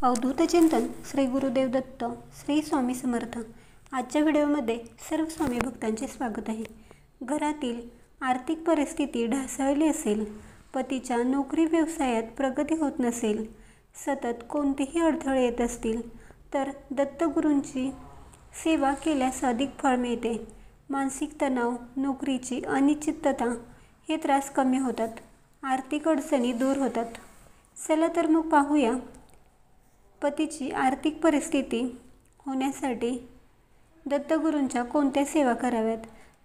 अवधूत चिंतन श्री गुरुदेव दत्त श्री स्वामी समर्थ। आजच्या व्हिडिओमध्ये सर्व स्वामी भक्तांचे स्वागत आहे। घरातील आर्थिक परिस्थिती ढासळली असेल, पतीच्या नोकरी व्यवसायात प्रगती होत नसेल, सतत कोणतेही अडथळे येत असतील तर दत्तगुरूंची सेवा केल्यास अधिक फळ मिळते। मानसिक तणाव, नोकरीची अनिश्चितता हे त्रास कमी होतात, आर्थिक अडचणी दूर होतात। चला तर मग पाहूया पतीची आर्थिक परिस्थिती होण्यासाठी दत्तगुरूंच्या कोणत्या सेवा कराव्यात,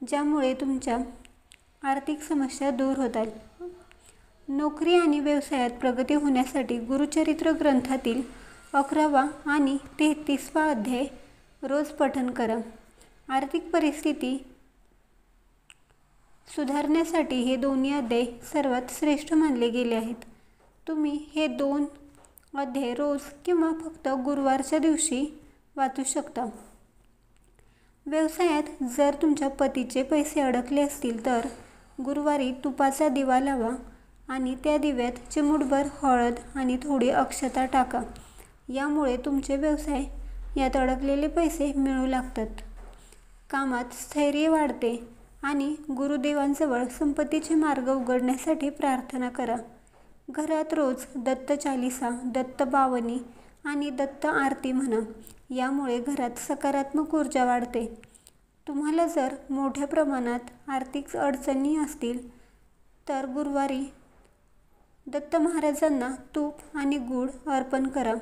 ज्यामुळे तुमच्या आर्थिक समस्या दूर होतात। नोकरी आणि व्यवसायात प्रगती होण्यासाठी गुरुचरित्र ग्रंथातील 11वा आणि 33वा अध्याय रोज पठण करा। आर्थिक परिस्थिती सुधारण्यासाठी हे दोन्ही अध्याय सर्वात श्रेष्ठ मानले गेले आहेत। तुम्ही हे 2 अध्याय रोज किंवा फक्त गुरुवारच्या दिवशी वाचू शकता। व्यवसायात जर तुमच्या पतीचे पैसे अडकले असतील तर गुरुवारी तुपाचा दिवा लावा आणि त्या दिव्यात चिमूटभर हळद आणि थोडी अक्षता टाका। यामुळे तुमचे व्यवसाय यात अडकलेले पैसे मिळू लागतात। कामात स्थैर्य वाढते आणि गुरुदेवांजवळ संपत्तीचे मार्ग उघडण्यासाठी प्रार्थना करा। घरात रोज दत्त चालीसा, दत्त बावनी आणि दत्त आरती म्हणा। यामुळे घरात सकारात्मक ऊर्जा वाढते। तुम्हाला जर मोठ्या प्रमाणात आर्थिक अडचणी असतील तर गुरुवारी दत्त महाराजांना तूप आणि गूळ अर्पण करा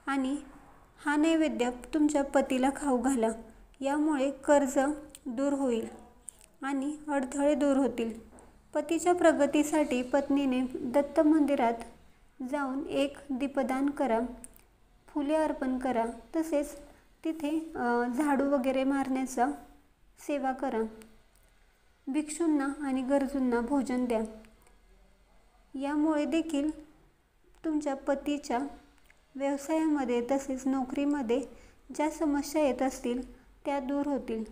आणि हा नैवेद्य तुमच्या पतीला खाऊ घाला। यामुळे कर्ज दूर होईल आणि अडथळे दूर होतील। पतीच्या प्रगतीसाठी पत्नीने दत्त मंदिरात जाऊन एक दीपदान करा, फुले अर्पण करा, तसेच तिथे झाडू वगैरे मारण्याचा सेवा करा। भिक्षूंना आणि गरजूंना भोजन द्या। यामुळे देखील तुमच्या पतीच्या व्यवसायामध्ये तसेच नोकरीमध्ये ज्या समस्या येत असतील त्या दूर होतील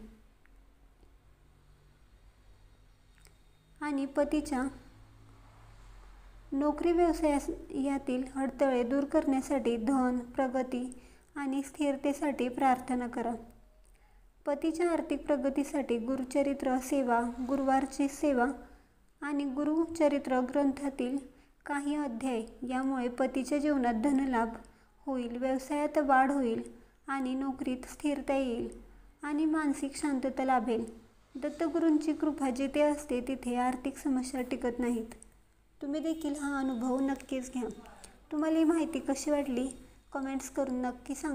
आणि पतीच्या नोकरी व्यवसायातील अडथळे दूर करण्यासाठी धन, प्रगती आणि स्थिरतेसाठी प्रार्थना करा। पतीच्या आर्थिक प्रगतीसाठी गुरुचरित्र सेवा, गुरुवारची सेवा आणि गुरुचरित्र ग्रंथातील काही अध्याय यामुळे पतीच्या जीवनात धनलाभ होईल, व्यवसायात वाढ होईल आणि नोकरीत स्थिरता येईल आणि मानसिक शांतता लाभेल। दत्तगुरूंची कृपा जिथे असते तिथे आर्थिक समस्या टिकत नाहीत। तुम्ही देखील हा अनुभव नक्कीच घ्या। तुम्हाला ही माहिती कशी वाटली कमेंट्स करून नक्की सांगा।